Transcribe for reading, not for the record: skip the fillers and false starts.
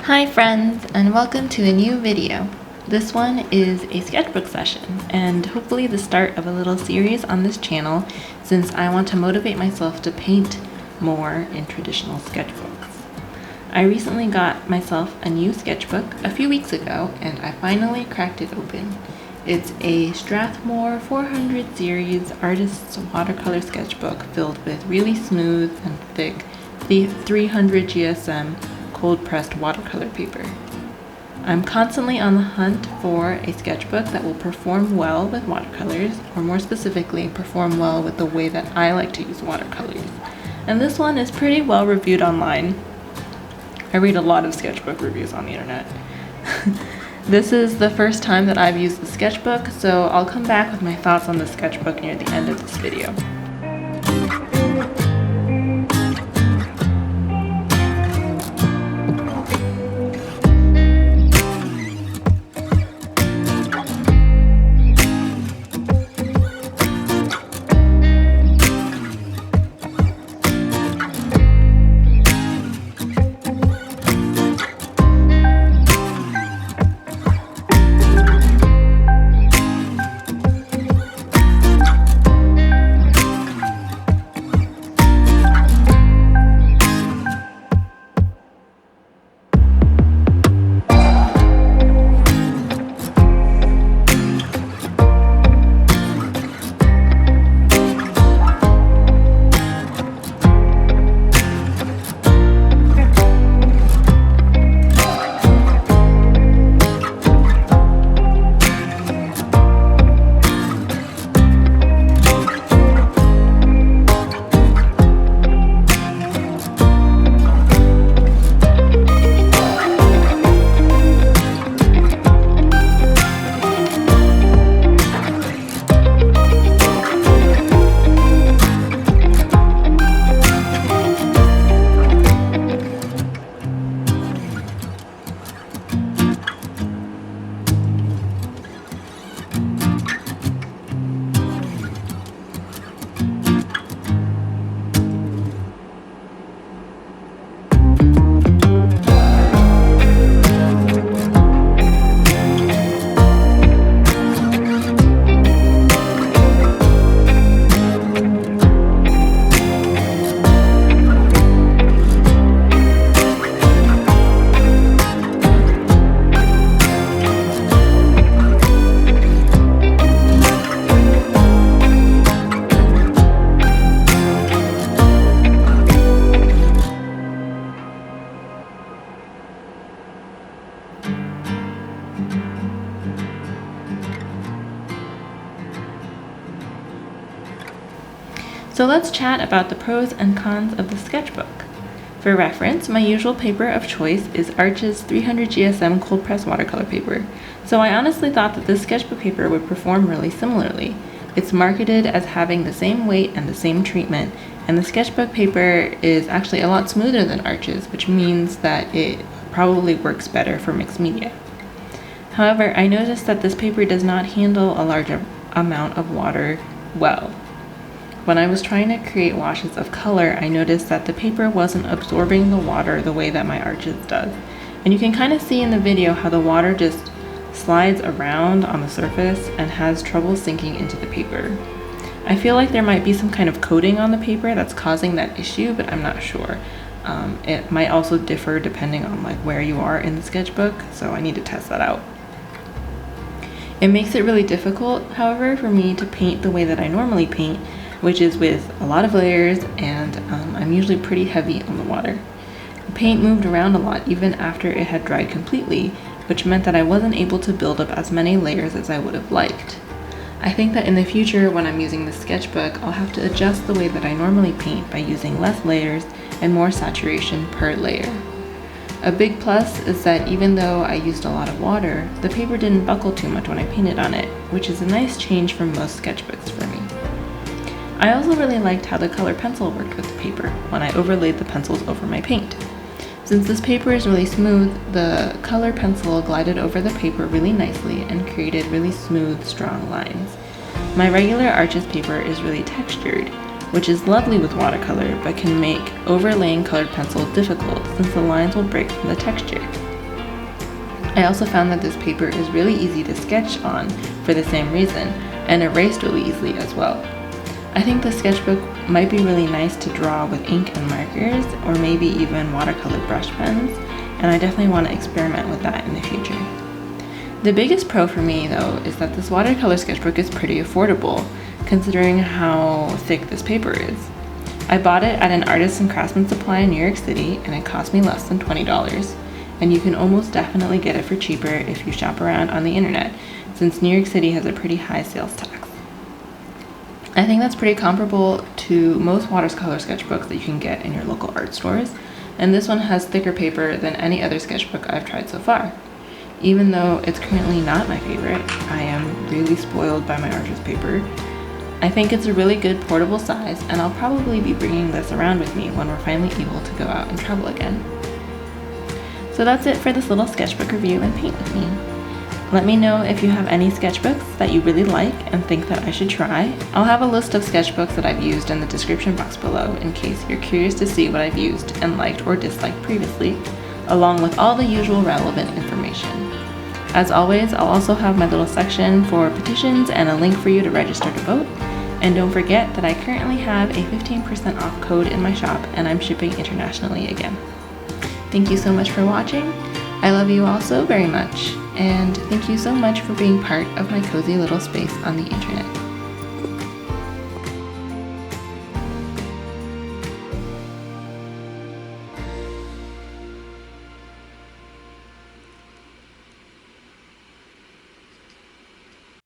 Hi friends, and welcome to a new video. This one is a sketchbook session and hopefully the start of a little series on this channel since I want to motivate myself to paint more in traditional sketchbooks. I recently got myself a new sketchbook a few weeks ago and I finally cracked it open. It's a Strathmore 400 series artist's watercolor sketchbook filled with really smooth and thick 300 GSM cold-pressed watercolor paper. I'm constantly on the hunt for a sketchbook that will perform well with watercolors, or more specifically, perform well with the way that I like to use watercolors. And this one is pretty well reviewed online. I read a lot of sketchbook reviews on the internet. This is the first time that I've used the sketchbook, so I'll come back with my thoughts on the sketchbook near the end of this video. So let's chat about the pros and cons of the sketchbook. For reference, my usual paper of choice is Arch's 300 GSM cold press watercolor paper, so I honestly thought that this sketchbook paper would perform really similarly. It's marketed as having the same weight and the same treatment, and the sketchbook paper is actually a lot smoother than Arch's, which means that it probably works better for mixed media. However, I noticed that this paper does not handle a large amount of water well. When I was trying to create washes of color, I noticed that the paper wasn't absorbing the water the way that my Arches does. And you can kind of see in the video how the water just slides around on the surface and has trouble sinking into the paper. I feel like there might be some kind of coating on the paper that's causing that issue, but I'm not sure. It might also differ depending on where you are in the sketchbook, so I need to test that out. It makes it really difficult, however, for me to paint the way that I normally paint, which is with a lot of layers, and I'm usually pretty heavy on the water. The paint moved around a lot even after it had dried completely, which meant that I wasn't able to build up as many layers as I would have liked. I think that in the future, when I'm using the sketchbook, I'll have to adjust the way that I normally paint by using less layers and more saturation per layer. A big plus is that even though I used a lot of water, the paper didn't buckle too much when I painted on it, which is a nice change from most sketchbooks for me. I also really liked how the color pencil worked with the paper when I overlaid the pencils over my paint. Since this paper is really smooth, the color pencil glided over the paper really nicely and created really smooth, strong lines. My regular Arches paper is really textured, which is lovely with watercolor, but can make overlaying colored pencil difficult since the lines will break from the texture. I also found that this paper is really easy to sketch on for the same reason, and erased really easily as well. I think the sketchbook might be really nice to draw with ink and markers, or maybe even watercolor brush pens, and I definitely want to experiment with that in the future. The biggest pro for me though is that this watercolor sketchbook is pretty affordable, considering how thick this paper is. I bought it at an artists and craftsman supply in New York City, and it cost me less than $20. And you can almost definitely get it for cheaper if you shop around on the internet, since New York City has a pretty high sales tax. I think that's pretty comparable to most watercolor sketchbooks that you can get in your local art stores, and this one has thicker paper than any other sketchbook I've tried so far. Even though it's currently not my favorite, I am really spoiled by my artist paper. I think it's a really good portable size, and I'll probably be bringing this around with me when we're finally able to go out and travel again. So that's it for this little sketchbook review and paint with me. Let me know if you have any sketchbooks that you really like and think that I should try. I'll have a list of sketchbooks that I've used in the description box below in case you're curious to see what I've used and liked or disliked previously, along with all the usual relevant information. As always, I'll also have my little section for petitions and a link for you to register to vote. And don't forget that I currently have a 15% off code in my shop, and I'm shipping internationally again. Thank you so much for watching. I love you all so very much, and thank you so much for being part of my cozy little space on the internet.